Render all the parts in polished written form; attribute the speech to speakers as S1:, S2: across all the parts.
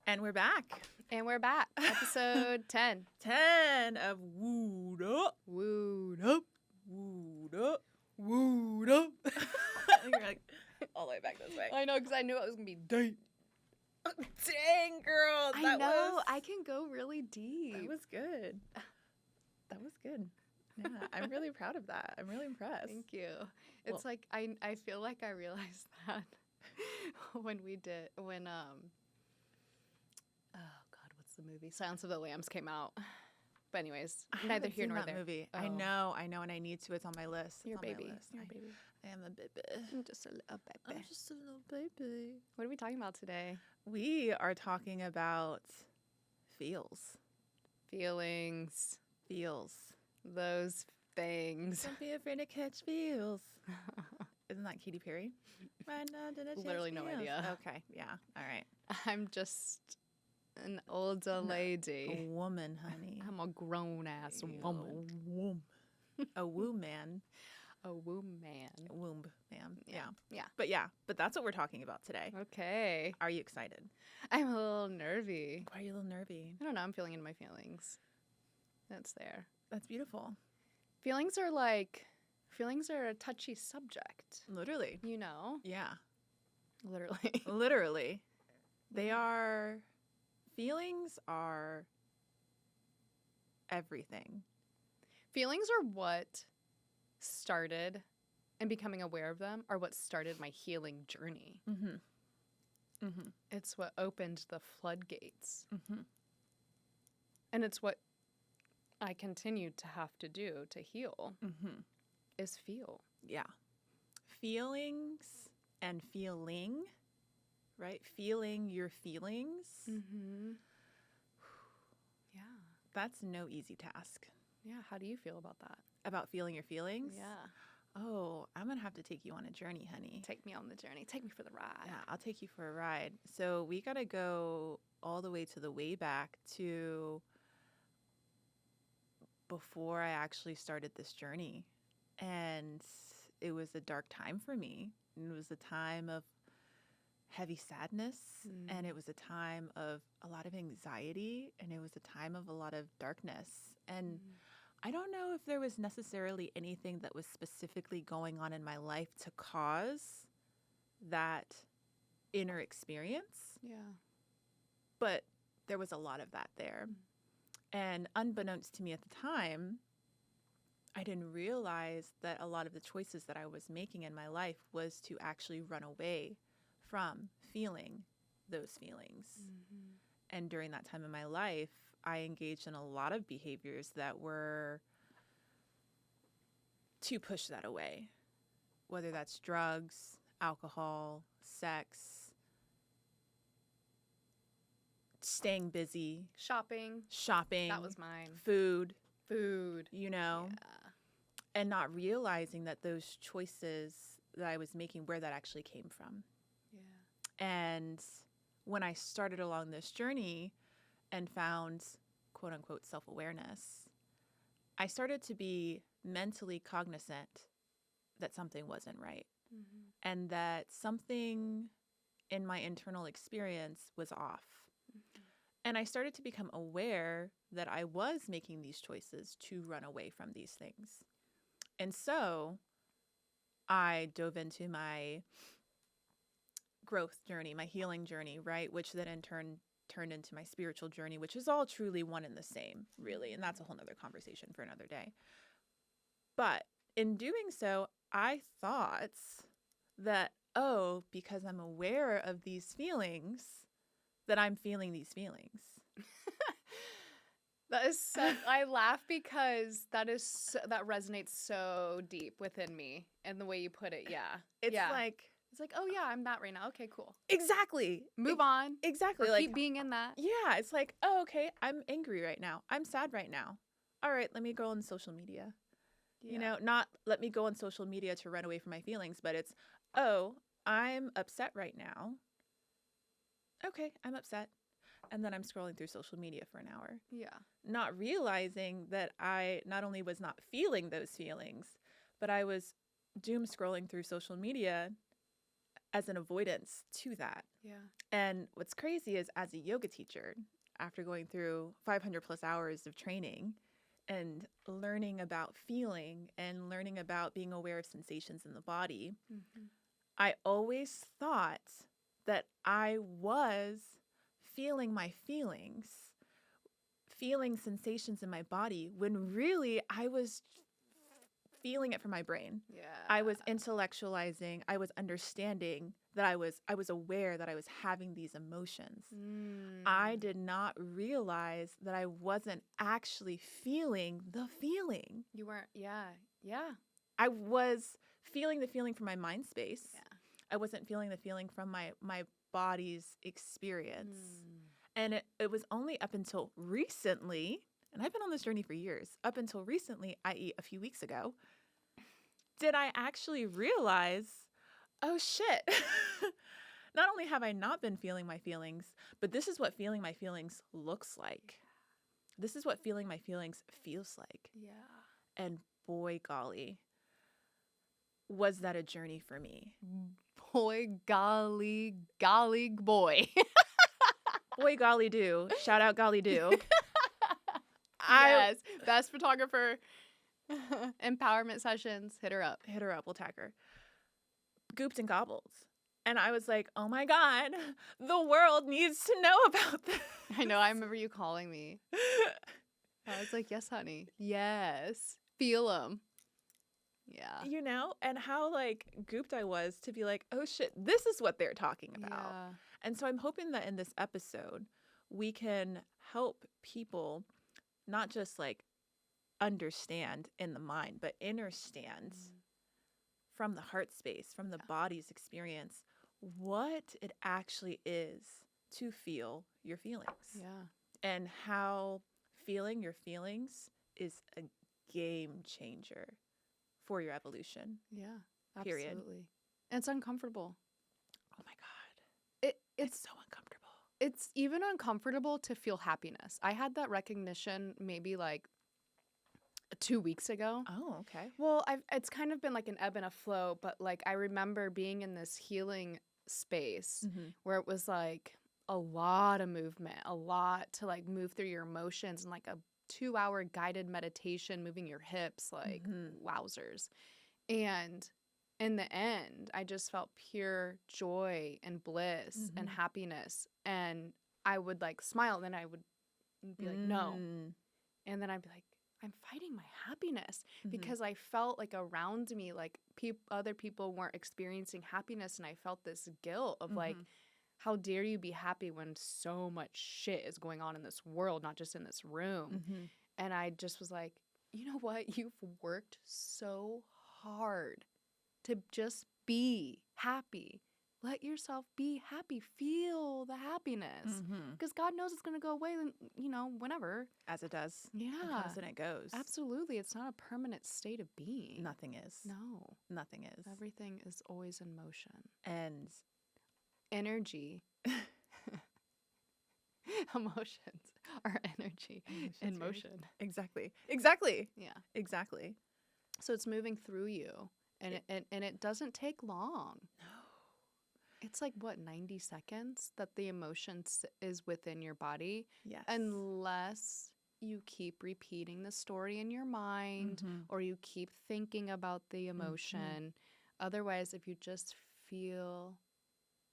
S1: And we're back.
S2: And we're back. Episode 10.
S1: 10 of Wooed Up.
S2: Wooed up.
S1: Wooed Up.
S2: Wooed up.
S1: You're like, all the way back this way.
S2: I know, because I knew it was going to be deep.
S1: Dang, girl.
S2: I know. I can go really deep.
S1: That was good. That was good. Yeah, I'm really proud of that. I'm really impressed.
S2: Thank you. It's like, I feel like I realized that when oh God, what's the movie? Silence of the Lambs came out. But anyways, neither here nor
S1: that
S2: there.
S1: Movie.
S2: Oh.
S1: I know, and I need to. It's on my list.
S2: You're a
S1: It's on
S2: baby.
S1: my list.
S2: You're a baby.
S1: I am a baby.
S2: I'm just a little baby.
S1: I'm just a little baby.
S2: What are we talking about today?
S1: We are talking about feels.
S2: Feelings.
S1: Feels.
S2: Those things.
S1: Don't be afraid to catch feels. Isn't that Katy Perry? Right now, did I catch
S2: Literally no
S1: feels?
S2: idea.
S1: Okay, yeah. All right.
S2: I'm just an older lady.
S1: A woman, honey.
S2: I'm a grown-ass woman.
S1: Womb. A womb man.
S2: A womb man.
S1: Womb man. Yeah.
S2: Yeah.
S1: But that's what we're talking about today.
S2: Okay.
S1: Are you excited?
S2: I'm a little nervy.
S1: Why are you a little nervy?
S2: I don't know. I'm feeling into my feelings. That's there.
S1: That's beautiful.
S2: Feelings are a touchy subject.
S1: Literally.
S2: You know?
S1: Yeah.
S2: Literally.
S1: Literally. Feelings are everything.
S2: Feelings are what started, and becoming aware of them are what started my healing journey.
S1: Mm-hmm. Mm-hmm.
S2: It's what opened the floodgates.
S1: Mm-hmm.
S2: And it's what I continue to have to do to heal, is feel.
S1: Yeah. Feelings and feeling, right? Feeling your feelings.
S2: Mm-hmm. Yeah.
S1: That's no easy task.
S2: Yeah. How do you feel about that?
S1: About feeling your feelings?
S2: Yeah.
S1: Oh, I'm going to have to take you on a journey, honey.
S2: Take me on the journey. Take me for the ride.
S1: Yeah, I'll take you for a ride. So we got to go all the way to the way back to before I actually started this journey. And it was a dark time for me. And it was a time of heavy sadness. And it was a time of a lot of anxiety. And it was a time of a lot of darkness. And I don't know if there was necessarily anything that was specifically going on in my life to cause that inner experience.
S2: Yeah.
S1: But there was a lot of that there. And unbeknownst to me at the time, I didn't realize that a lot of the choices that I was making in my life was to actually run away from feeling those feelings. And during that time in my life, I engaged in a lot of behaviors that were to push that away, whether that's drugs, alcohol, sex, staying busy,
S2: Shopping.
S1: shopping,
S2: That was mine.
S1: food,
S2: Yeah.
S1: and not realizing that those choices that I was making, where that actually came from.
S2: Yeah.
S1: And when I started along this journey and found quote unquote self-awareness, I started to be mentally cognizant that something wasn't right and that something in my internal experience was off. And I started to become aware that I was making these choices to run away from these things. And so I dove into my growth journey, my healing journey, right? Which then in turn turned into my spiritual journey, which is all truly one and the same, really. And that's a whole nother conversation for another day. But in doing so, I thought that, oh, because I'm aware of these feelings, that I'm feeling these feelings.
S2: That is so, I laugh because that resonates so deep within me, and the way you put it. Yeah.
S1: It's
S2: yeah.
S1: like,
S2: oh yeah, I'm that right now. Okay, cool.
S1: exactly.
S2: Move on.
S1: Exactly.
S2: Or
S1: Like,
S2: keep being in that.
S1: yeah, it's like, oh, okay, I'm angry right now. I'm sad right now. All right, let me go on social media.
S2: Yeah.
S1: You know, not let me go on social media to run away from my feelings, but it's, oh, I'm upset right now. Okay, I'm upset. And then I'm scrolling through social media for an hour.
S2: Yeah.
S1: Not realizing that I not only was not feeling those feelings, but I was doom scrolling through social media as an avoidance to that.
S2: Yeah.
S1: And what's crazy is, as a yoga teacher, after going through 500 plus hours of training and learning about feeling and learning about being aware of sensations in the body,
S2: Mm-hmm.
S1: I always thought that I was feeling my feelings, feeling sensations in my body, when really I was feeling it from my brain.
S2: Yeah.
S1: I was intellectualizing, I was understanding that I was aware that I was having these emotions. I did not realize that I wasn't actually feeling the feeling.
S2: You weren't. Yeah. Yeah.
S1: I was feeling the feeling from my mind space.
S2: Yeah.
S1: I wasn't feeling the feeling from my body's experience. And it was only up until recently, and I've been on this journey for years, up until recently, i.e. a few weeks ago, did I actually realize, oh shit, not only have I not been feeling my feelings, but this is what feeling my feelings looks like. This is what feeling my feelings feels like.
S2: Yeah.
S1: And boy, golly, was that a journey for me.
S2: Boy, golly, golly, boy.
S1: Boy, golly do. Shout out, golly do.
S2: Yes. Best photographer. Empowerment sessions. Hit her up.
S1: Hit her up. We'll tag her. Gooped and gobbled. And I was like, oh my God, the world needs to know about this.
S2: I know. I remember you calling me. I was like, yes, honey. Yes. Feel them. Yeah.
S1: You know, and how like gooped I was to be like, oh shit, this is what they're talking about.
S2: Yeah.
S1: And so I'm hoping that in this episode, we can help people not just like understand in the mind, but understand from the heart space, from the body's experience, what it actually is to feel your feelings.
S2: Yeah.
S1: And how feeling your feelings is a game changer for your evolution.
S2: Yeah.
S1: Period.
S2: Absolutely. And it's uncomfortable.
S1: Oh my God. It's so uncomfortable.
S2: It's even uncomfortable to feel happiness. I had that recognition maybe like 2 weeks ago.
S1: Oh, okay.
S2: Well, it's kind of been like an ebb and a flow, but like I remember being in this healing space where it was like a lot of movement, a lot to like move through your emotions, and like a 2-hour guided meditation, moving your hips, like wowzers. And in the end, I just felt pure joy and bliss and happiness. And I would like smile, and then I would be like, no. And then I'd be like, I'm fighting my happiness because I felt like around me, like other people weren't experiencing happiness. And I felt this guilt of like, how dare you be happy when so much shit is going on in this world, not just in this room. And I just was like, you know what? You've worked so hard to just be happy. Let yourself be happy. Feel the happiness. Because God knows it's going to go away, you know, whenever.
S1: As it does.
S2: Yeah.
S1: It comes and it goes.
S2: Absolutely. It's not a permanent state of being.
S1: Nothing is.
S2: No.
S1: Nothing is.
S2: Everything is always in motion.
S1: And
S2: energy. Emotions are energy in motion.
S1: Exactly. Exactly.
S2: Yeah.
S1: Exactly.
S2: So it's moving through you. And it doesn't take long.
S1: No.
S2: It's like, what, 90 seconds that the emotion is within your body?
S1: Yes.
S2: Unless you keep repeating the story in your mind or you keep thinking about the emotion. Otherwise, if you just feel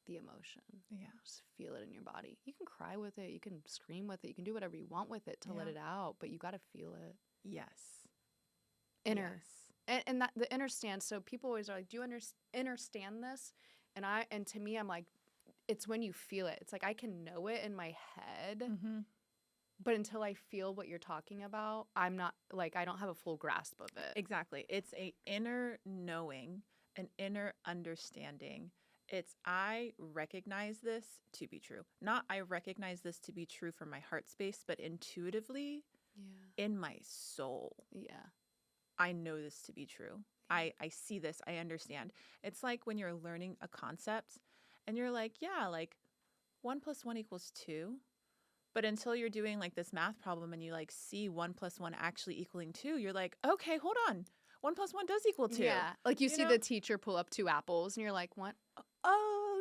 S2: the emotion, just feel it in your body. You can cry with it. You can scream with it. You can do whatever you want with it to let it out, but you got to feel it.
S1: Yes.
S2: Inner. And that the understand. So people always are like, do you understand this? And to me, I'm like, it's when you feel it. It's like I can know it in my head, but until I feel what you're talking about, I'm not like, I don't have a full grasp of it.
S1: Exactly. It's a inner knowing, an inner understanding. It's I recognize this to be true. Not I recognize this to be true from my heart space, but intuitively in my soul.
S2: Yeah.
S1: I know this to be true. I see this. I understand. It's like when you're learning a concept and you're like, yeah, like 1 + 1 = 2. But until you're doing like this math problem and you like see 1 + 1 actually equaling 2, you're like, okay, hold on. 1 + 1 does equal 2.
S2: Yeah. Like you see
S1: know?
S2: the teacher pull up 2 apples and you're like, what?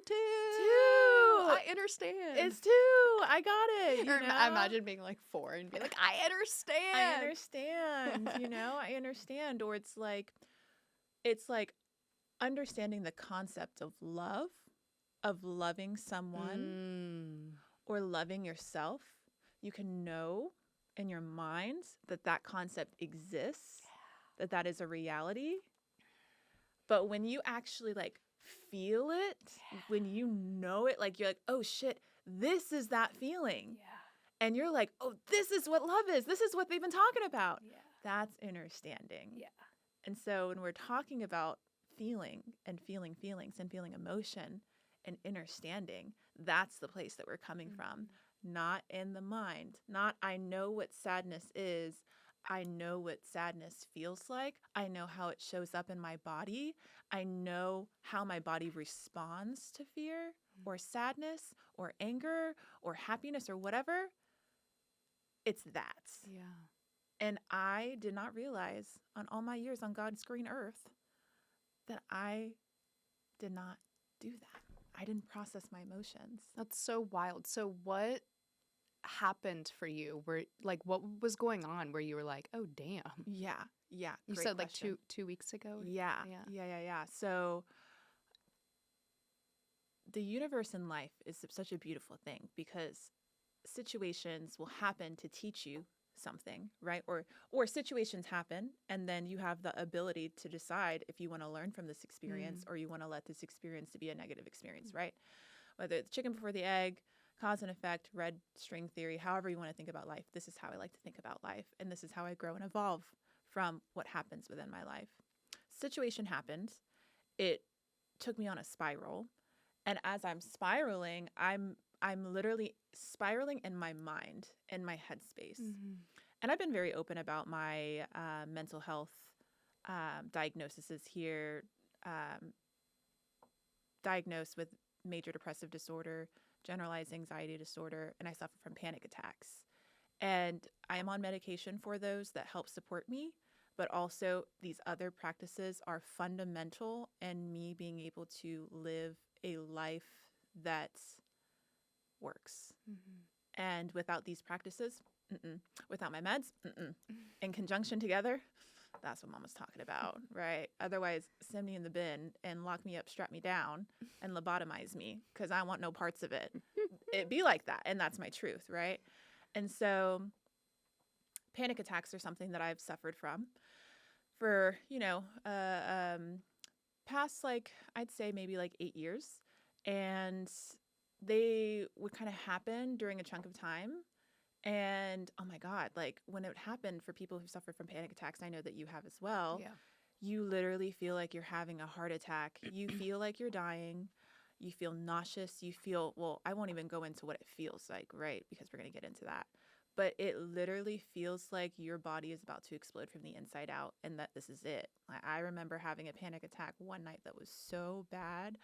S2: two.
S1: Two.
S2: I understand.
S1: It's two. I got it. You know?
S2: I imagine being like 4 and be like, I understand.
S1: I understand. I understand. Or it's like understanding the concept of love, of loving someone or loving yourself. You can know in your mind that concept exists, that is a reality. But when you actually like feel it, when you know it, like you're like, oh shit, this is that feeling. Yeah. And you're like, oh, this is what love is. This is what they've been talking about. Yeah. That's understanding. Yeah. And so when we're talking about feeling and feeling feelings and feeling emotion and understanding, that's the place that we're coming from. Not in the mind. Not I know what sadness is. I know what sadness feels like. I know how it shows up in my body. I know how my body responds to fear or sadness or anger or happiness or whatever. It's that. Yeah. And I did not realize on all my years on God's green earth that I did not do that. I didn't process my emotions.
S2: That's so wild. So what happened for you? What was going on where you were like, oh damn?
S1: Yeah.
S2: You said question. Like two weeks ago?
S1: Yeah. So the universe in life is such a beautiful thing because situations will happen to teach you something, right? Or situations happen and then you have the ability to decide if you want to learn from this experience or you want to let this experience to be a negative experience, right? Whether it's chicken before the egg, cause and effect, red string theory, however you want to think about life. This is how I like to think about life. And this is how I grow and evolve from what happens within my life. Situation happened. It took me on a spiral. And as I'm spiraling, I'm literally spiraling in my mind, in my headspace. And I've been very open about my mental health diagnoses here. Diagnosed with major depressive disorder, generalized anxiety disorder, and I suffer from panic attacks. And I am on medication for those that help support me, but also these other practices are fundamental in me being able to live a life that works. And without these practices, without my meds, in conjunction together, that's what Mama's talking about, right? Otherwise, send me in the bin and lock me up, strap me down, and lobotomize me because I want no parts of it. It'd be like that, and that's my truth, right? And so panic attacks are something that I've suffered from for, past, I'd say maybe 8 years. And they would kind of happen during a chunk of time. And oh my God, when it happened for people who suffer from panic attacks, I know that you have as well. Yeah. You literally feel like you're having a heart attack. You feel like you're dying. You feel nauseous. You feel, well, I won't even go into what it feels like, right? Because we're going to get into that. But it literally feels like your body is about to explode from the inside out and that this is it. I remember having a panic attack one night that was so bad.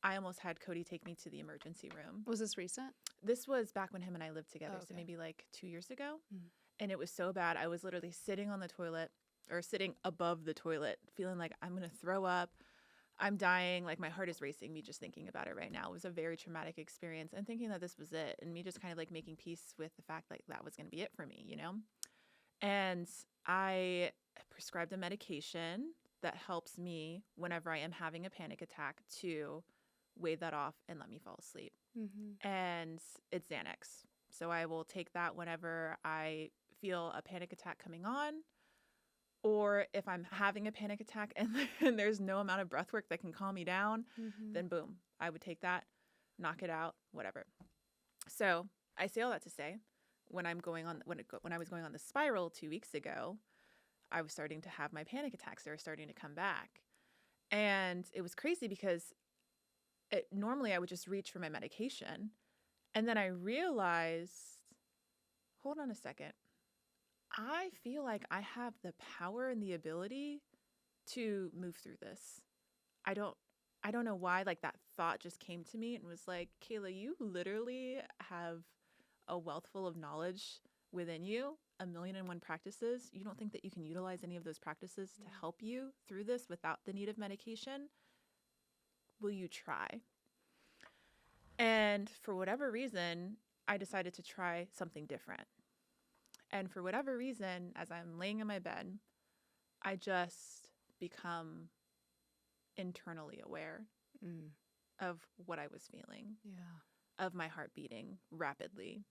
S1: I almost had Cody take me to the emergency room.
S2: Was this recent?
S1: This was back when him and I lived together, so maybe 2 years ago. And it was so bad. I was literally sitting on the toilet or sitting above the toilet, feeling like I'm going to throw up. I'm dying. My heart is racing, me just thinking about it right now. It was a very traumatic experience and thinking that this was it and me just kind of making peace with the fact that was going to be it for me, And I prescribed a medication that helps me whenever I am having a panic attack to wave that off and let me fall asleep. And it's Xanax. So I will take that whenever I feel a panic attack coming on, or if I'm having a panic attack and there's no amount of breath work that can calm me down, then boom, I would take that, knock it out, whatever. So I say all that to say, when I was going on the spiral 2 weeks ago, I was starting to have my panic attacks. They were starting to come back. And it was crazy because normally I would just reach for my medication. And then I realized, hold on a second. I feel like I have the power and the ability to move through this. I don't know why, that thought just came to me and was like, Kayla, you literally have a wealth full of knowledge within you, 1,000,001 practices. You don't think that you can utilize any of those practices to help you through this without the need of medication? Will you try? And for whatever reason, I decided to try something different. And for whatever reason, as I'm laying in my bed, I just become internally aware of what I was feeling, of my heart beating rapidly,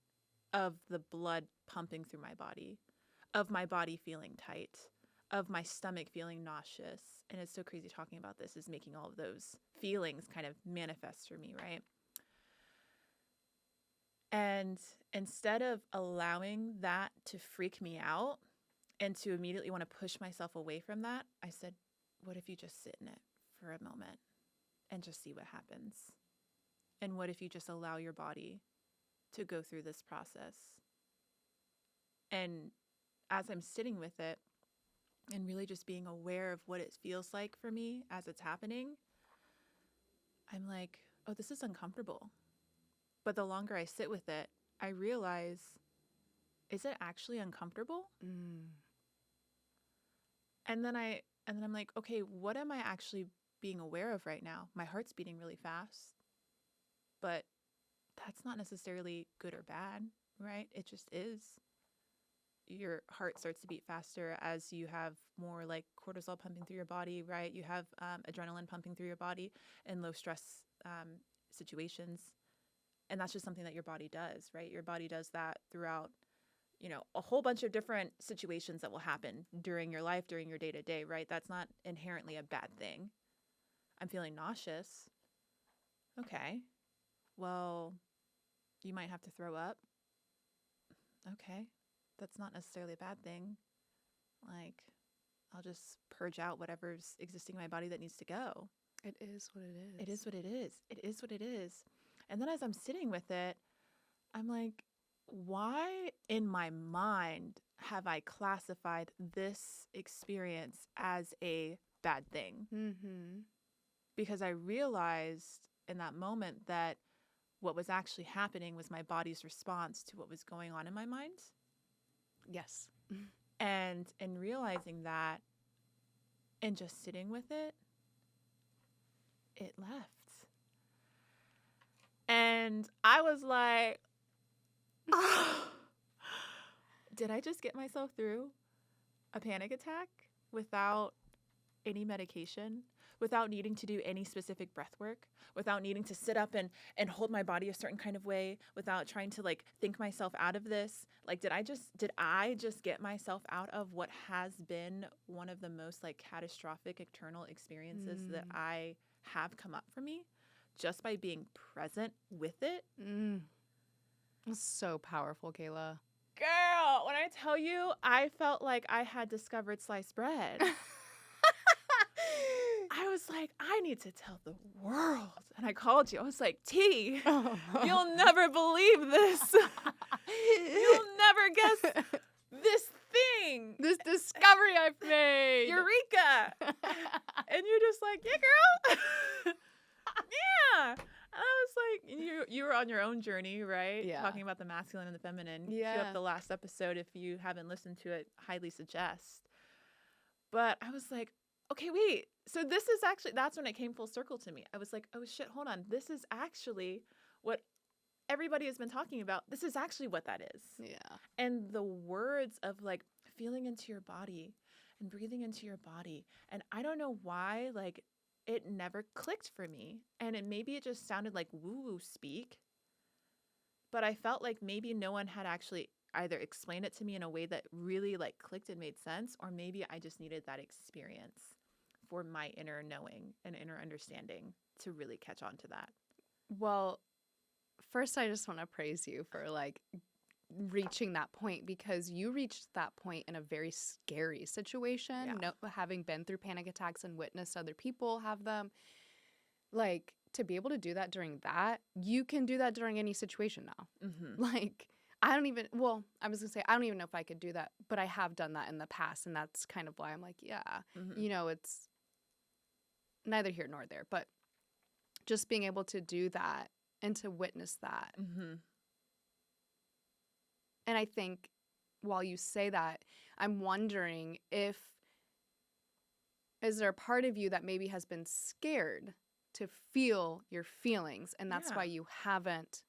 S1: of the blood pumping through my body, of my body feeling tight, of my stomach feeling nauseous. And it's so crazy talking about this is making all of those feelings kind of manifest for me, right? And instead of allowing that to freak me out and to immediately want to push myself away from that, I said, what if you just sit in it for a moment and just see what happens? And what if you just allow your body to go through this process? And as I'm sitting with it and really just being aware of what it feels like for me as it's happening, I'm like, oh, this is uncomfortable. But the longer I sit with it, I realize, is it actually uncomfortable? And then I'm like, okay, what am I actually being aware of right now? My heart's beating really fast, but that's not necessarily good or bad, right? It just is. Your heart starts to beat faster as you have more like cortisol pumping through your body, right? You have adrenaline pumping through your body in low stress situations. And that's just something that your body does, right? Your body does that throughout, a whole bunch of different situations that will happen during your life, during your day-to-day, right? That's not inherently a bad thing. I'm feeling nauseous. Okay. Well, you might have to throw up. Okay. That's not necessarily a bad thing. Like, I'll just purge out whatever's existing in my body that needs to go.
S2: It is what it is.
S1: It is what it is. It is what it is. And then as I'm sitting with it, I'm like, why in my mind have I classified this experience as a bad thing? Because I realized in that moment that what was actually happening was my body's response to what was going on in my mind.
S2: Yes.
S1: And in realizing that and just sitting with it, it left. And I was like, oh, did I just get myself through a panic attack without any medication, without needing to do any specific breath work, without needing to sit up and hold my body a certain kind of way, without trying to like think myself out of this? Like, did I just get myself out of what has been one of the most like catastrophic external experiences that I have come up for me just by being present with it?
S2: That's so powerful, Kayla.
S1: Girl, when I tell you, I felt like I had discovered sliced bread. I was like, I need to tell the world. And I called you. I was like, T, you'll never believe this. You'll never guess this thing.
S2: This discovery I've made.
S1: Eureka. And you're just like, yeah, girl. Yeah. And I was like, you were on your own journey, right?
S2: Yeah.
S1: Talking about the masculine and the feminine.
S2: Yeah.
S1: Cue up the last episode if you haven't listened to it, highly suggest. But I was like, okay, wait. So this is actually, that's when it came full circle to me. I was like, oh shit, hold on. This is actually what everybody has been talking about. This is actually what that is.
S2: Yeah.
S1: And the words of like feeling into your body and breathing into your body. And I don't know why, like, it never clicked for me. And maybe it just sounded like woo-woo speak. But I felt like maybe no one had actually either explained it to me in a way that really like clicked and made sense, or maybe I just needed that experience for my inner knowing and inner understanding to really catch on to that.
S2: Well, first I just want to praise you for like reaching that point, because you reached that point in a very scary situation, having been through panic attacks and witnessed other people have them. Like, to be able to do that during that, you can do that during any situation now. Like, I was going to say, I don't even know if I could do that, but I have done that in the past. And that's kind of why I'm like, it's neither here nor there, but just being able to do that and to witness that. And I think while you say that, I'm wondering is there a part of you that maybe has been scared to feel your feelings. And that's
S1: Yeah.
S2: why you haven't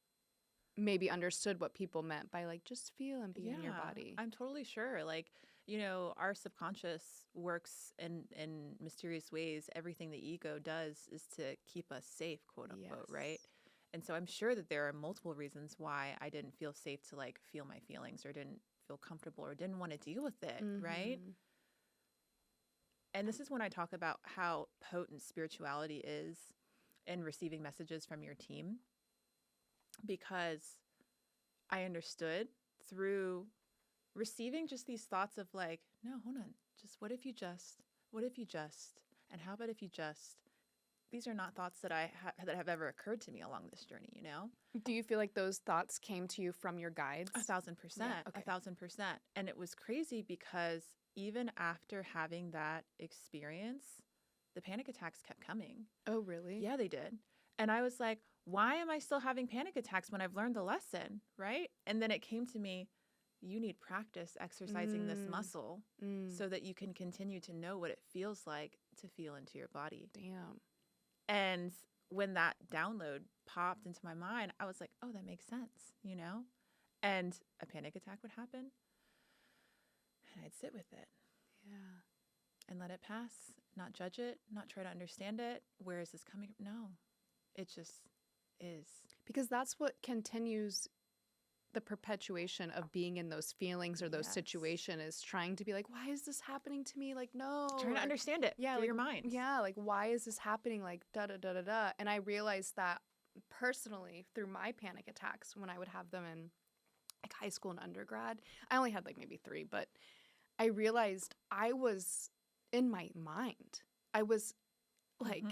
S2: maybe understood what people meant by like, just feel and be in your body.
S1: I'm totally sure. Like, you know, our subconscious works in mysterious ways. Everything the ego does is to keep us safe, quote unquote, right? And so I'm sure that there are multiple reasons why I didn't feel safe to like feel my feelings or didn't feel comfortable or didn't want to deal with it, right? And this is when I talk about how potent spirituality is in receiving messages from your team, because I understood through receiving just these thoughts of like, no, hold on, just what if you just, and how about if you just, these are not thoughts that that have ever occurred to me along this journey, you know?
S2: Do you feel like those thoughts came to you from your guides?
S1: 1,000%,
S2: Yeah, okay.
S1: 1,000%. And it was crazy because even after having that experience, the panic attacks kept coming.
S2: Oh, really?
S1: Yeah, they did. And I was like, why am I still having panic attacks when I've learned the lesson, right? And then it came to me, you need practice exercising this muscle so that you can continue to know what it feels like to feel into your body.
S2: Damn.
S1: And when that download popped into my mind, I was like, oh, that makes sense, you know? And a panic attack would happen and I'd sit with it.
S2: Yeah.
S1: And let it pass, not judge it, not try to understand it. Where is this coming from? No, it just is.
S2: Because that's what continues the perpetuation of being in those feelings or those situations, is trying to be like, why is this happening to me? Like, no.
S1: Trying to understand it through your mind.
S2: Yeah, like, why is this happening? Like, da-da-da-da-da. And I realized that personally through my panic attacks when I would have them in like high school and undergrad. I only had like maybe 3, but I realized I was in my mind. I was like,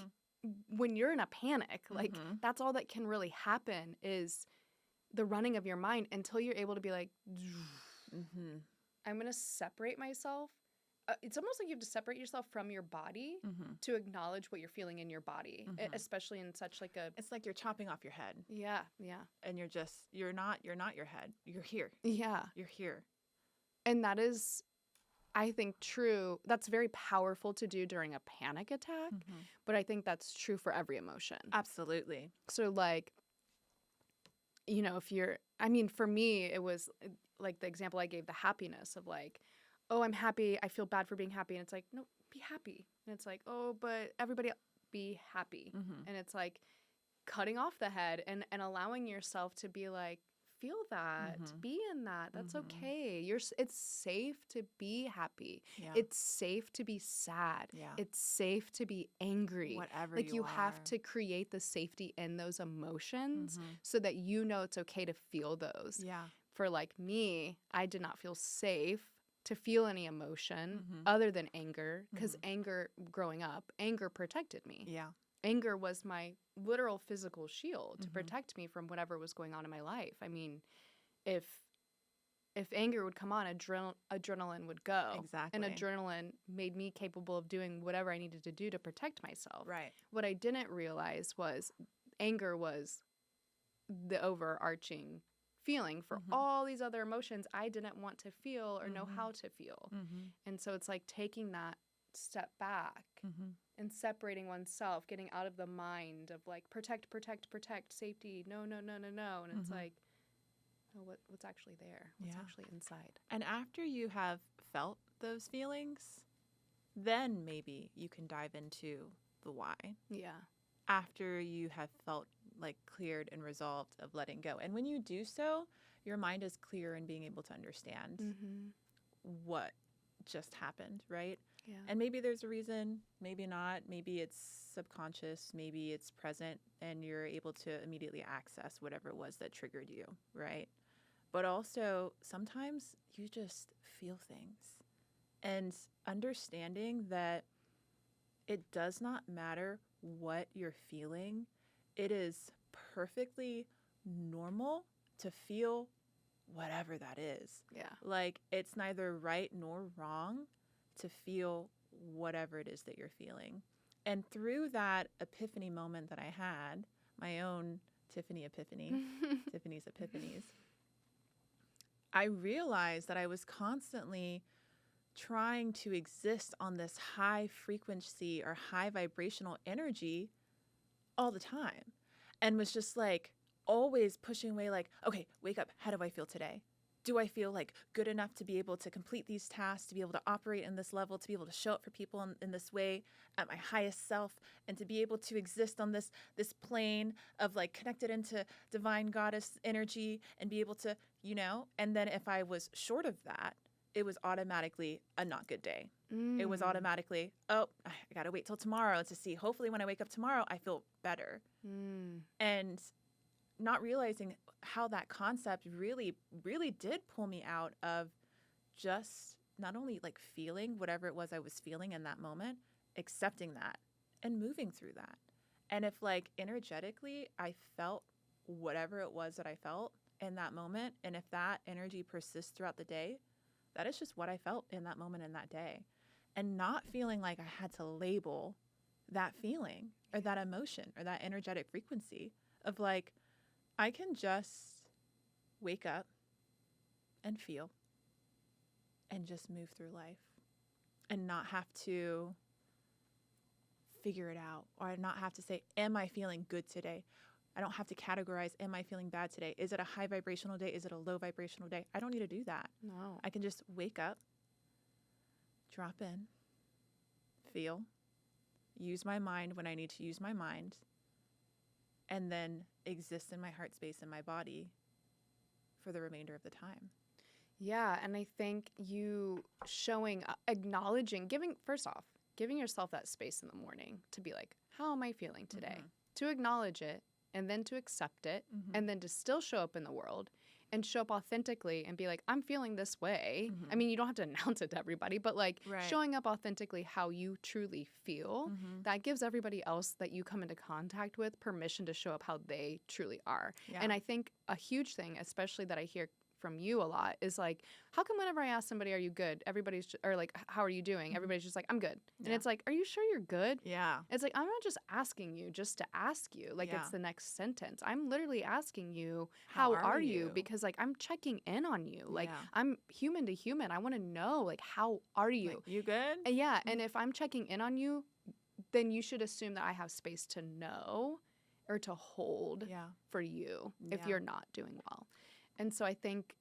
S2: when you're in a panic, like that's all that can really happen is the running of your mind until you're able to be like, I'm going to separate myself. It's almost like you have to separate yourself from your body to acknowledge what you're feeling in your body, especially in such like a...
S1: It's like you're chopping off your head.
S2: Yeah, yeah.
S1: And you're not your head. You're here.
S2: Yeah.
S1: You're here.
S2: And that is, I think, true. That's very powerful to do during a panic attack, but I think that's true for every emotion.
S1: Absolutely.
S2: So like, you know, if you're, I mean, for me, it was like the example I gave, the happiness of like, oh, I'm happy. I feel bad for being happy. And it's like, no, be happy. And it's like, oh, but everybody be happy. And it's like cutting off the head and allowing yourself to be like, feel that, be in that. That's okay. It's safe to be happy. Yeah. It's safe to be sad. Yeah. It's safe to be angry.
S1: Whatever
S2: like you
S1: are.
S2: have to create the safety in those emotions so that you know it's okay to feel those.
S1: Yeah.
S2: For like me, I did not feel safe to feel any emotion other than anger, because anger, growing up, anger protected me.
S1: Yeah.
S2: Anger was my literal physical shield to protect me from whatever was going on in my life. I mean, if anger would come on, adrenaline would go.
S1: Exactly.
S2: And adrenaline made me capable of doing whatever I needed to do to protect myself.
S1: Right.
S2: What I didn't realize was anger was the overarching feeling for all these other emotions I didn't want to feel or know how to feel. And so it's like taking that step back and separating oneself, getting out of the mind of like protect, safety, no. And it's like, oh, what's actually there? What's actually inside?
S1: And after you have felt those feelings, then maybe you can dive into the why. Yeah. After you have felt like cleared and resolved of letting go. And when you do so, your mind is clear in being able to understand what just happened, right? Yeah. And maybe there's a reason, maybe not. Maybe it's subconscious, maybe it's present, and you're able to immediately access whatever it was that triggered you, right? But also, sometimes you just feel things. And understanding that it does not matter what you're feeling, it is perfectly normal to feel whatever that is. Yeah. Like, it's neither right nor wrong to feel whatever it is that you're feeling. And through that epiphany moment that I had, my own Tiffany epiphany, Tiffany's epiphanies, I realized that I was constantly trying to exist on this high frequency or high vibrational energy all the time, and was just like always pushing away, like, okay, wake up. How do I feel today? Do I feel like good enough to be able to complete these tasks, to be able to operate in this level, to be able to show up for people in this way at my highest self, and to be able to exist on this plane of like connected into divine goddess energy and be able to, and then if I was short of that, it was automatically a not good day. It was automatically, oh, I got to wait till tomorrow to see. Hopefully when I wake up tomorrow, I feel better. And not realizing how that concept really, really did pull me out of just not only like feeling whatever it was I was feeling in that moment, accepting that and moving through that. And if like energetically I felt whatever it was that I felt in that moment, and if that energy persists throughout the day, that is just what I felt in that moment in that day. And not feeling like I had to label that feeling or that emotion or that energetic frequency of like, I can just wake up and feel and just move through life and not have to figure it out, or not have to say, am I feeling good today? I don't have to categorize, am I feeling bad today? Is it a high vibrational day? Is it a low vibrational day? I don't need to do that.
S2: No.
S1: I can just wake up, drop in, feel, use my mind when I need to use my mind, and then exist in my heart space and my body for the remainder of the time.
S2: Yeah, and I think you acknowledging, giving yourself that space in the morning to be like, how am I feeling today? To acknowledge it, and then to accept it, and then to still show up in the world and show up authentically and be like, I'm feeling this way. I mean, you don't have to announce it to everybody, but like showing up authentically how you truly feel, that gives everybody else that you come into contact with permission to show up how they truly are. Yeah. And I think a huge thing, especially that I hear from you a lot, is like, how come whenever I ask somebody, are you good? Everybody's or like, how are you doing? Everybody's just like, I'm good. Yeah. And it's like, are you sure you're good? Yeah. It's like, I'm not just asking you just to ask you. Like, it's the next sentence. I'm literally asking you, how are you? Because like, I'm checking in on you. Like, I'm human to human. I want to know, like, how are you?
S1: Like, you good?
S2: And yeah. And if I'm checking in on you, then you should assume that I have space to know or to hold for you if you're not doing well. And so I think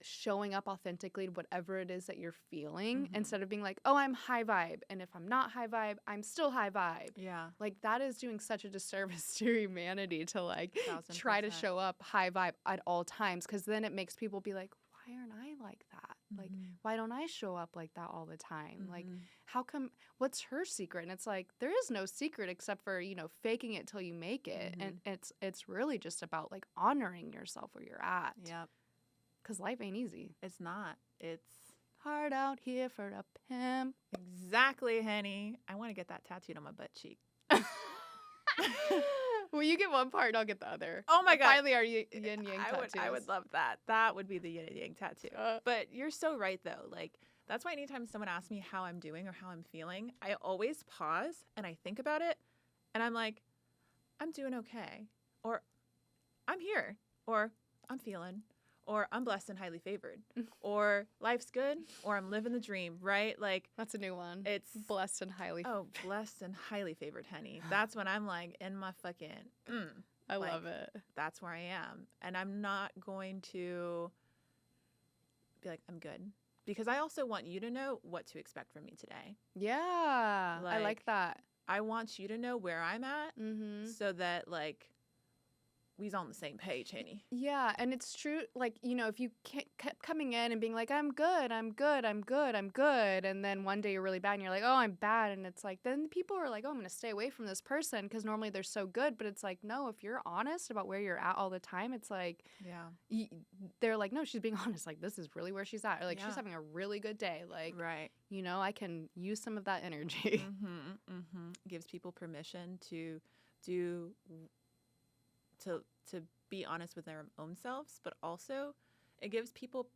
S2: showing up authentically to whatever it is that you're feeling, instead of being like, oh, I'm high vibe, and if I'm not high vibe, I'm still high vibe. Yeah. Like, that is doing such a disservice to humanity to like 1000%. Try to show up high vibe at all times, because then it makes people be like, why aren't I like that? Like, why don't I show up like that all the time? Like, how come, what's her secret? And it's like, there is no secret except for, faking it till you make it. And it's really just about like honoring yourself where you're at. Yep. Because life ain't easy.
S1: It's not. It's
S2: hard out here for a pimp.
S1: Exactly, honey. I want to get that tattooed on my butt cheek.
S2: Well, you get one part and I'll get the other.
S1: Oh my God.
S2: Finally, our yin-yang tattoos.
S1: I would love that. That would be the yin-yang tattoo. But you're so right, though. Like, that's why anytime someone asks me how I'm doing or how I'm feeling, I always pause and I think about it. And I'm like, I'm doing okay. Or I'm here. Or I'm feeling. Or I'm blessed and highly favored. Or life's good. Or I'm living the dream, right? Like,
S2: that's a new one.
S1: It's
S2: blessed and highly
S1: favored. Oh, blessed and highly favored, honey. That's when I'm like in my fucking
S2: I love it.
S1: That's where I am. And I'm not going to be like, I'm good. Because I also want you to know what to expect from me today.
S2: Yeah. I like that.
S1: I want you to know where I'm at so that, like, we's on the same page, honey.
S2: Yeah, and it's true. Like, if you kept coming in and being like, I'm good, I'm good, I'm good, I'm good, and then one day you're really bad and you're like, oh, I'm bad, and it's like, then people are like, oh, I'm going to stay away from this person because normally they're so good, but it's like, no, if you're honest about where you're at all the time, it's like, they're like, no, she's being honest. Like, this is really where she's at. Or like, she's having a really good day. Like, I can use some of that energy.
S1: Gives people permission to be honest with their own selves, but also it gives people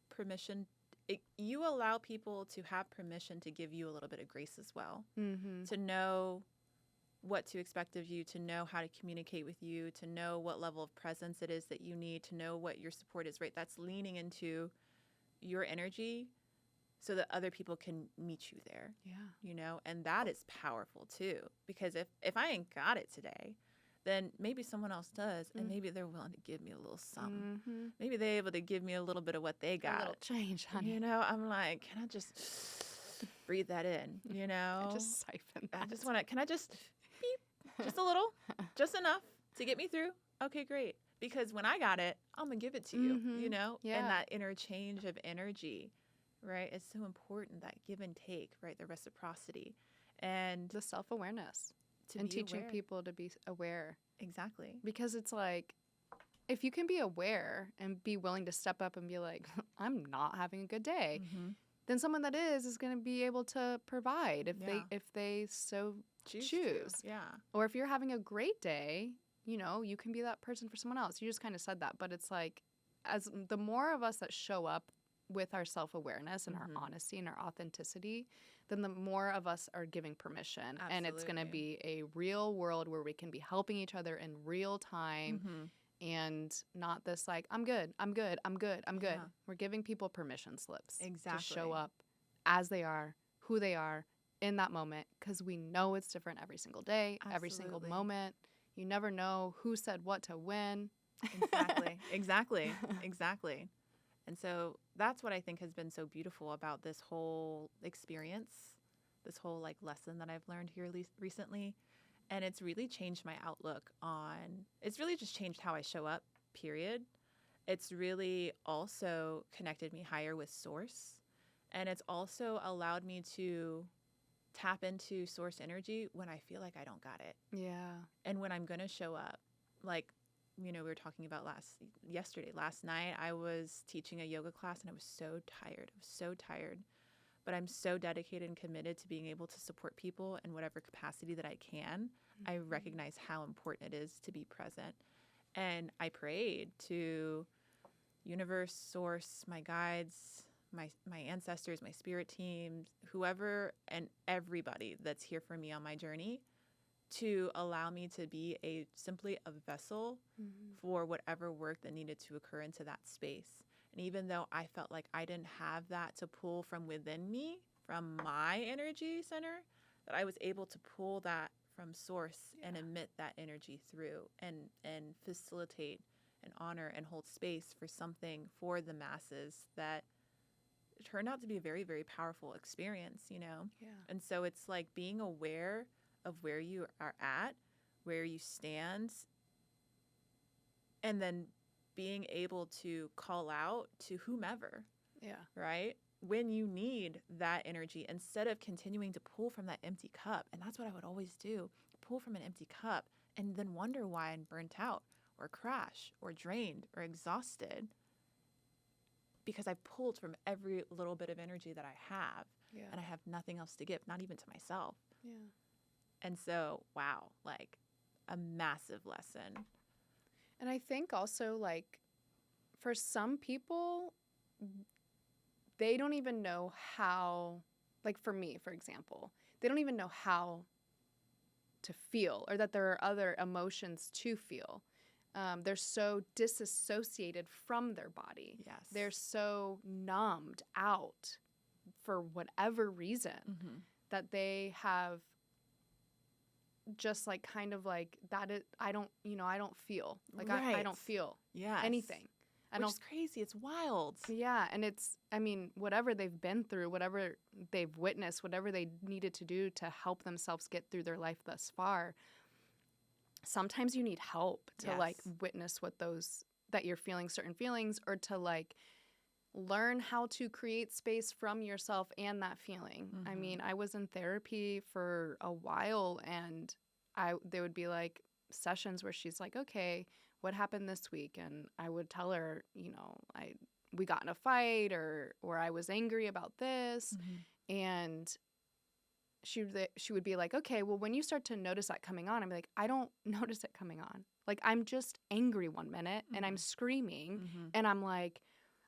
S1: permission. You allow people to have permission to give you a little bit of grace as well, to know what to expect of you, to know how to communicate with you, to know what level of presence it is that you need, to know what your support is, right? That's leaning into your energy so that other people can meet you there.
S2: Yeah.
S1: You know, and that is powerful too, because if I ain't got it today, then maybe someone else does, and maybe they're willing to give me a little something. Maybe they're able to give me a little bit of what they got.
S2: A little change, honey.
S1: You know, I'm like, can I just breathe that in? You know,
S2: just siphon that.
S1: I just want to. Can I just beep, just a little, just enough to get me through? Okay, great. Because when I got it, I'm gonna give it to you. You know, and that interchange of energy, right? It's so important, that give and take, right? The reciprocity and
S2: the self-awareness. And teaching people to be aware.
S1: Exactly.
S2: Because it's like, if you can be aware and be willing to step up and be like, I'm not having a good day, then someone that is going to be able to provide if they so choose.
S1: Yeah.
S2: Or if you're having a great day, you know, you can be that person for someone else. You just kind of said that, but it's like, as the more of us that show up with our self-awareness and our honesty and our authenticity, then the more of us are giving permission. Absolutely. And it's going to be a real world where we can be helping each other in real time and not this like, I'm good.
S1: Yeah.
S2: We're giving people permission slips
S1: to
S2: show up as they are, who they are in that moment, because we know it's different every single day, every single moment. You never know who said what to when.
S1: Exactly. And so that's what I think has been so beautiful about this whole experience, this whole like lesson that I've learned here recently. And it's really changed my outlook it's really just changed how I show up, period. It's really also connected me higher with source. And it's also allowed me to tap into source energy when I feel like I don't got it.
S2: Yeah.
S1: And when I'm going to show up, like, you know, we were talking about last night, I was teaching a yoga class and I was so tired. But I'm so dedicated and committed to being able to support people in whatever capacity that I can. I recognize how important it is to be present. And I prayed to universe, source, my guides, my ancestors, my spirit teams, whoever and everybody that's here for me on my journey, to allow me to be simply a vessel for whatever work that needed to occur into that space. And even though I felt like I didn't have that to pull from within me, from my energy center, that I was able to pull that from source and emit that energy through and facilitate and honor and hold space for something for the masses that turned out to be a very, very powerful experience, you know?
S2: Yeah.
S1: And so it's like being aware of where you are at, where you stand, and then being able to call out to whomever.
S2: Yeah.
S1: Right? When you need that energy, instead of continuing to pull from that empty cup. And that's what I would always do, pull from an empty cup and then wonder why I'm burnt out or crash or drained or exhausted, because I've pulled from every little bit of energy that I have.
S2: Yeah.
S1: And I have nothing else to give, not even to myself.
S2: Yeah.
S1: And so, wow, like a massive lesson.
S2: And I think also, like, for some people, they don't even know how, like for me, for example, they don't even know how to feel, or that there are other emotions to feel. They're so disassociated from their body.
S1: Yes.
S2: They're so numbed out for whatever reason that they have just like kind of like that. I don't feel like I don't feel anything.
S1: Which is crazy. It's wild.
S2: Yeah. And it's, I mean, whatever they've been through, whatever they've witnessed, whatever they needed to do to help themselves get through their life thus far, sometimes you need help to like witness that you're feeling certain feelings, or to like learn how to create space from yourself and that feeling. I mean, I was in therapy for a while, and there would be like sessions where she's like, okay, what happened this week? And I would tell her, you know, we got in a fight, or I was angry about this. And she would be like, okay, well, when you start to notice that coming on, I'm like, I don't notice it coming on. Like, I'm just angry one minute and I'm screaming and I'm like,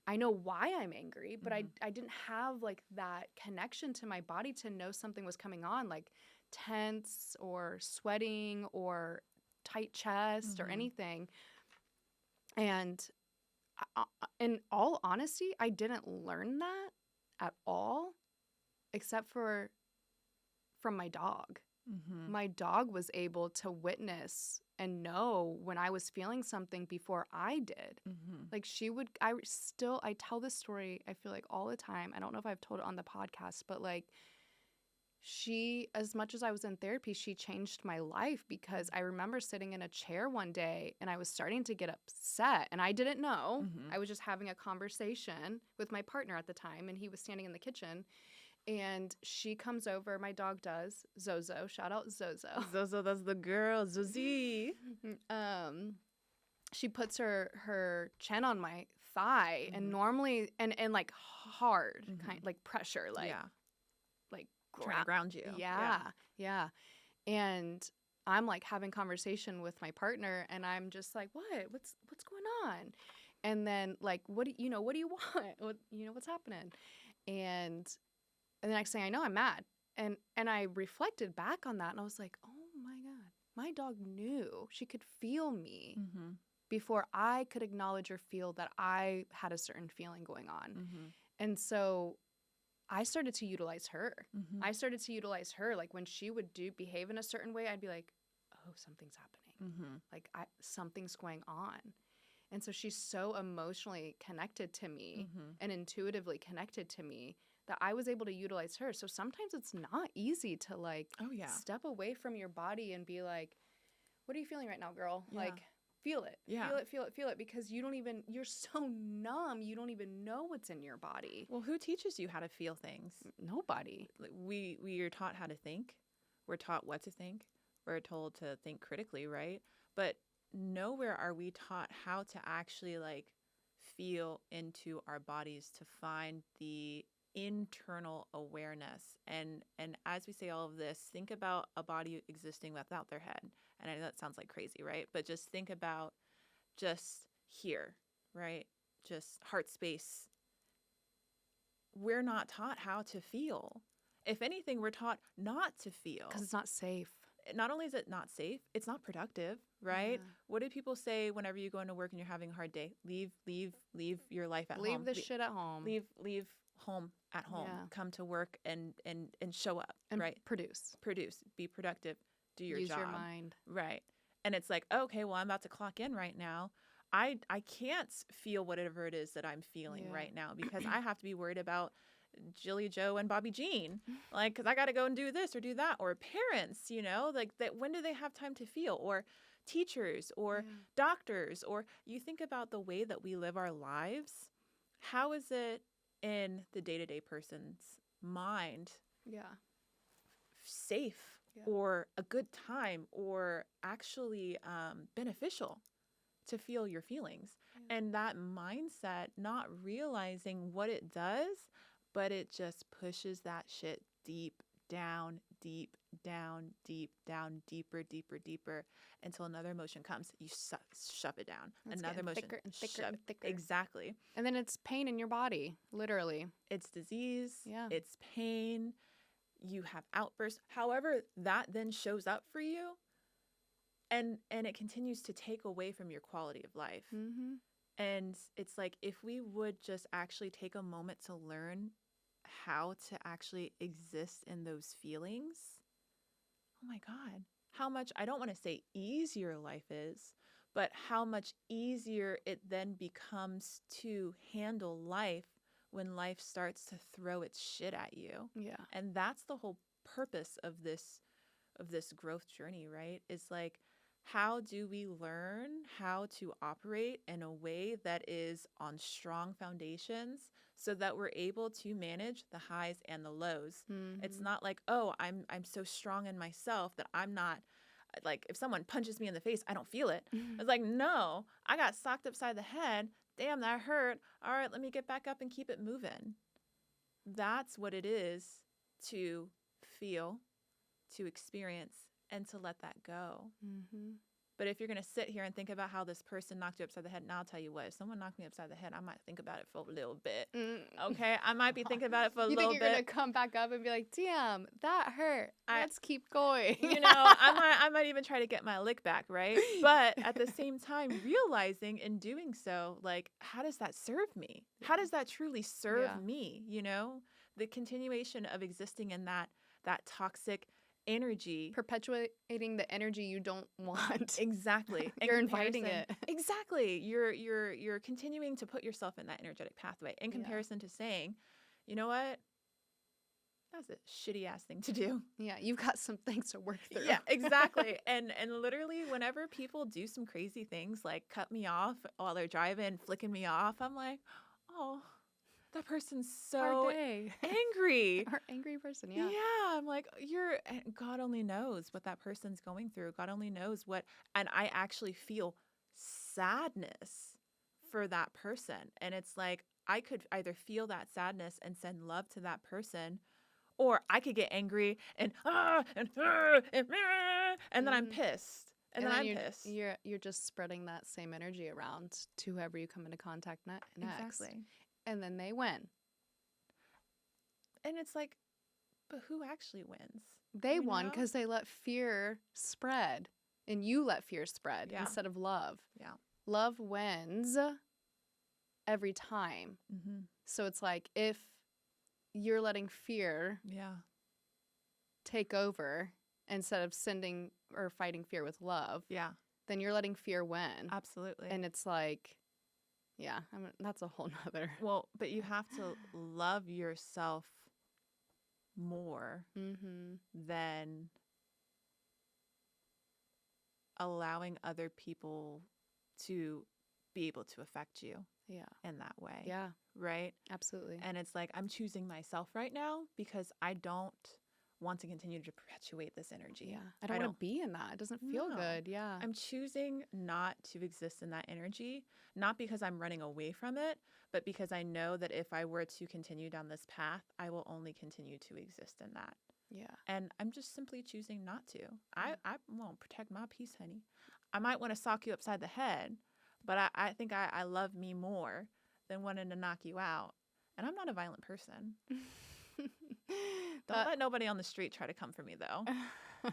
S2: I know why I'm angry, but I didn't have like that connection to my body to know something was coming on, like tense or sweating or tight chest or anything. And in all honesty, I didn't learn that at all, except for from my dog.
S1: Mm-hmm.
S2: My dog was able to witness and know when I was feeling something before I did.
S1: Mm-hmm.
S2: Like I tell this story, I feel like all the time. I don't know if I've told it on the podcast, but like as much as I was in therapy, she changed my life because I remember sitting in a chair one day and I was starting to get upset and I didn't know.
S1: Mm-hmm.
S2: I was just having a conversation with my partner at the time and he was standing in the kitchen. And she comes over, my dog does, Zozo, shout out Zozo.
S1: Zozo, that's the girl, Zozie.
S2: She puts her chin on my thigh and normally, and like hard, kind like pressure, like, like
S1: trying to ground you.
S2: Yeah. And I'm like having conversation with my partner and I'm just like, what's going on? And then like, what do you want? What's happening? And the next thing I know, I'm mad. And I reflected back on that and I was like, oh my God, my dog knew. She could feel me before I could acknowledge or feel that I had a certain feeling going on.
S1: Mm-hmm.
S2: And so I started to utilize her.
S1: Mm-hmm.
S2: I started to utilize her. Like when she would behave in a certain way, I'd be like, oh, something's happening.
S1: Mm-hmm.
S2: Like something's going on. And so she's so emotionally connected to me and intuitively connected to me that I was able to utilize her. So sometimes it's not easy to like step away from your body and be like, what are you feeling right now, girl?
S1: Yeah.
S2: Like, feel it.
S1: Yeah.
S2: Feel it. Because you're so numb, you don't even know what's in your body.
S1: Well, who teaches you how to feel things?
S2: Nobody.
S1: We are taught how to think. We're taught what to think. We're told to think critically, right? But nowhere are we taught how to actually like feel into our bodies to find the internal awareness. And as we say all of this, think about a body existing without their head. And I know that sounds like crazy, right? But just think about just here, right? Just heart space. We're not taught how to feel. If anything, we're taught not to feel.
S2: Because it's not safe.
S1: Not only is it not safe, it's not productive, right?
S2: Yeah.
S1: What do people say whenever you go into work and you're having a hard day? Leave your life at home.
S2: Leave this shit at home.
S1: Leave home at home.
S2: Yeah.
S1: Come to work and show up,
S2: and
S1: right?
S2: Produce.
S1: Be productive. Do your
S2: Use
S1: job.
S2: your mind.
S1: Right. And it's like, okay, well, I'm about to clock in right now. I can't feel whatever it is that I'm feeling right now because I have to be worried about Jilly Joe and Bobby Jean, like, because I got to go and do this or do that. Or parents, like that. When do they have time to feel? Or teachers or doctors, or you think about the way that we live our lives. How is it in the day-to-day person's mind? Safe or a good time or actually beneficial to feel your feelings. And that mindset, not realizing what it does, but it just pushes that shit deep down, deeper until another emotion comes. You shove it down.
S2: It's
S1: another emotion.
S2: thicker and thicker and thicker.
S1: Exactly.
S2: And then it's pain in your body, literally.
S1: It's disease.
S2: Yeah.
S1: It's pain. You have outbursts. However, that then shows up for you. And it continues to take away from your quality of life.
S2: Mm-hmm.
S1: And it's like, if we would just actually take a moment to learn how to actually exist in those feelings, oh my God, how much, I don't want to say easier life is, but how much easier it then becomes to handle life when life starts to throw its shit at you.
S2: Yeah.
S1: And that's the whole purpose of this growth journey, right? Is like, how do we learn how to operate in a way that is on strong foundations so that we're able to manage the highs and the lows?
S2: Mm-hmm.
S1: It's not like, oh, I'm so strong in myself that I'm not, like, if someone punches me in the face, I don't feel it. It's like, no, I got socked upside the head. Damn, that hurt. All right, let me get back up and keep it moving. That's what it is to feel, to experience, and to let that go.
S2: Mm-hmm.
S1: But if you're going to sit here and think about how this person knocked you upside the head, and I'll tell you what, if someone knocked me upside the head, I might think about it for a little bit. Okay? I might be thinking about it for a
S2: You
S1: little
S2: think
S1: bit.
S2: you're going to come back up and be like, damn, that hurt. Let's keep going.
S1: I might even try to get my lick back, right? But at the same time, realizing in doing so, like, how does that serve me? How does that truly serve me? The continuation of existing in that toxic energy,
S2: perpetuating the energy you don't want.
S1: Exactly.
S2: You're inviting it.
S1: Exactly. You're continuing to put yourself in that energetic pathway in comparison to saying, you know what? That's a shitty ass thing to do.
S2: Yeah, you've got some things to work through.
S1: Yeah, exactly. And literally whenever people do some crazy things like cut me off while they're driving, flicking me off, I'm like, oh, that person's so angry.
S2: Our angry person, yeah.
S1: Yeah, I'm like, God only knows what that person's going through. God only knows what, and I actually feel sadness for that person. And it's like, I could either feel that sadness and send love to that person, or I could get angry and then I'm pissed. And then I'm pissed.
S2: You're just spreading that same energy around to whoever you come into contact next.
S1: Exactly.
S2: And then they win.
S1: And it's like, but who actually wins?
S2: They won because they let fear spread. And you let fear spread instead of love.
S1: Yeah.
S2: Love wins every time. Mm-hmm. So it's like if you're letting fear take over instead of sending or fighting fear with love, then you're letting fear win.
S1: Absolutely.
S2: And it's like, that's a whole nother.
S1: Well, but you have to love yourself more than allowing other people to be able to affect you in that way.
S2: Yeah.
S1: Right?
S2: Absolutely.
S1: And it's like, I'm choosing myself right now because I don't want to continue to perpetuate this energy.
S2: Yeah. I don't want to be in that. It doesn't feel good. Yeah.
S1: I'm choosing not to exist in that energy, not because I'm running away from it, but because I know that if I were to continue down this path, I will only continue to exist in that.
S2: Yeah.
S1: And I'm just simply choosing not to. I won't protect my peace, honey. I might want to sock you upside the head, but I think I love me more than wanting to knock you out. And I'm not a violent person. Don't let nobody on the street try to come for me, though.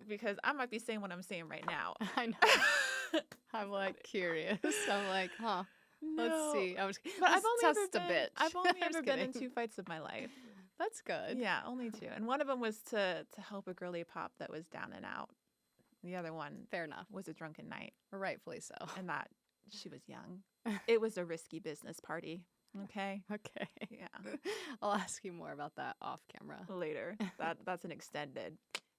S1: Because I might be saying what I'm saying right now.
S2: I know. I'm like curious. I'm like, huh. No. Let's see.
S1: But I've only ever been in 2 fights of my life.
S2: That's good.
S1: Yeah, only 2. And one of them was to help a girly pop that was down and out. The other one,
S2: fair enough,
S1: was a drunken night.
S2: Rightfully so.
S1: And that she was young. It was a risky business party. Okay.
S2: Okay.
S1: Yeah.
S2: I'll ask you more about that off camera
S1: later. That's an extended.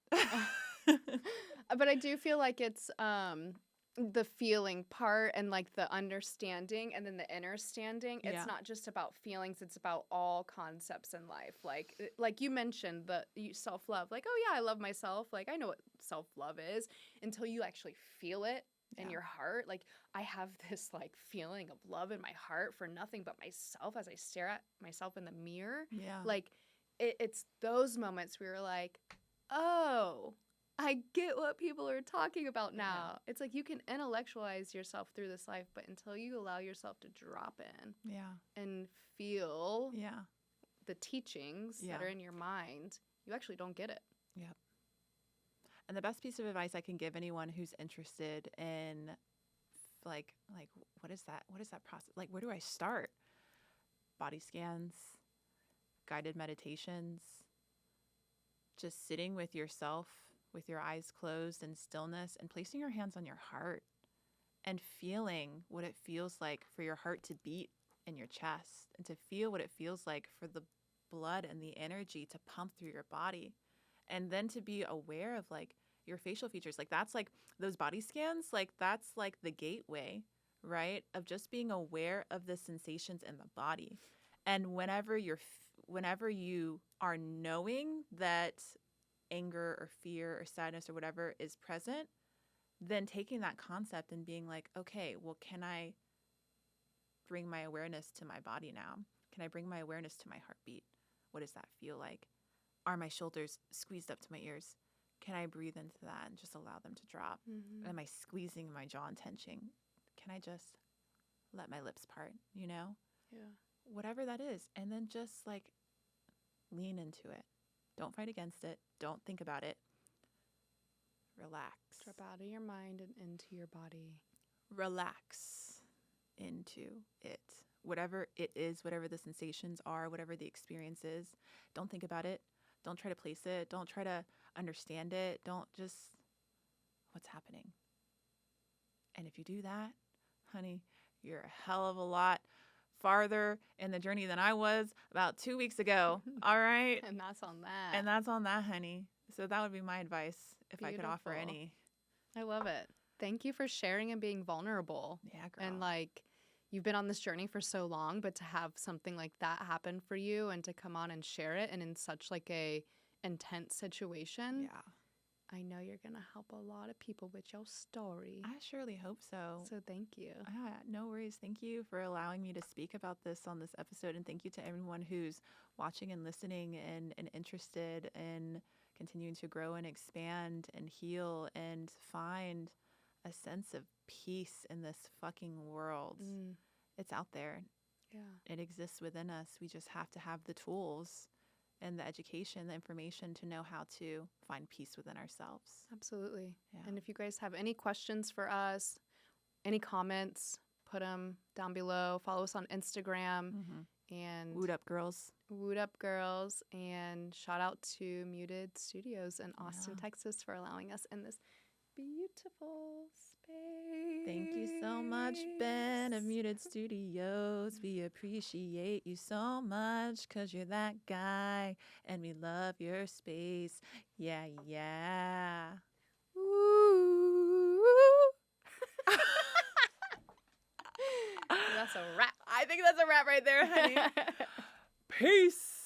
S2: But I do feel like it's the feeling part and like the understanding and then the inner standing. It's not just about feelings, it's about all concepts in life. Like you mentioned the self-love. Like, oh yeah, I love myself. Like I know what self-love is until you actually feel it in your heart. Like I have this like feeling of love in my heart for nothing but myself as I stare at myself in the mirror.
S1: Yeah.
S2: Like it's those moments where you're like, oh, I get what people are talking about now. Yeah. It's like you can intellectualize yourself through this life, but until you allow yourself to drop in and feel the teachings that are in your mind, you actually don't get it.
S1: Yep. And the best piece of advice I can give anyone who's interested in like what is that process? Like, where do I start? Body scans, guided meditations, just sitting with yourself with your eyes closed in stillness and placing your hands on your heart and feeling what it feels like for your heart to beat in your chest and to feel what it feels like for the blood and the energy to pump through your body. And then to be aware of like your facial features. Like that's like those body scans, like that's like the gateway, right? Of just being aware of the sensations in the body. And whenever you are knowing that anger or fear or sadness or whatever is present, then taking that concept and being like, okay, well, can I bring my awareness to my body now? Can I bring my awareness to my heartbeat? What does that feel like? Are my shoulders squeezed up to my ears? Can I breathe into that and just allow them to drop?
S2: Mm-hmm.
S1: Am I squeezing my jaw and tension? Can I just let my lips part,
S2: Yeah.
S1: Whatever that is. And then just like lean into it. Don't fight against it. Don't think about it. Relax.
S2: Drop out of your mind and into your body.
S1: Relax into it. Whatever it is, whatever the sensations are, whatever the experience is, don't think about it. Don't try to place it. Don't try to understand it. Don't just, what's happening? And if you do that, honey, you're a hell of a lot farther in the journey than I was about 2 weeks ago. All right?
S2: And that's on that.
S1: And that's on that, honey. So that would be my advice if I could offer
S2: Beautiful.
S1: any.
S2: I love it. Thank you for sharing and being vulnerable.
S1: Yeah, girl.
S2: And like, you've been on this journey for so long, but to have something like that happen for you and to come on and share it and in such like a intense situation.
S1: Yeah.
S2: I know you're going to help a lot of people with your story.
S1: I surely hope so.
S2: So thank you.
S1: No worries. Thank you for allowing me to speak about this on this episode. And thank you to everyone who's watching and listening and interested in continuing to grow and expand and heal and find a sense of peace in this fucking world. It's out there.
S2: Yeah.
S1: It exists within us. We just have to have the tools and the education, the information to know how to find peace within ourselves.
S2: Absolutely.
S1: Yeah.
S2: And if you guys have any questions for us, any comments, put them down below. Follow us on Instagram. And
S1: Woot up, girls.
S2: Woot up, girls. And shout out to Muted Studios in Austin, Texas for allowing us in this beautiful space.
S1: Thank you so much, Ben of Muted Studios. We appreciate you so much because you're that guy and we love your space. Yeah, yeah.
S2: Woo. That's a wrap.
S1: I think that's a wrap right there, honey. Peace.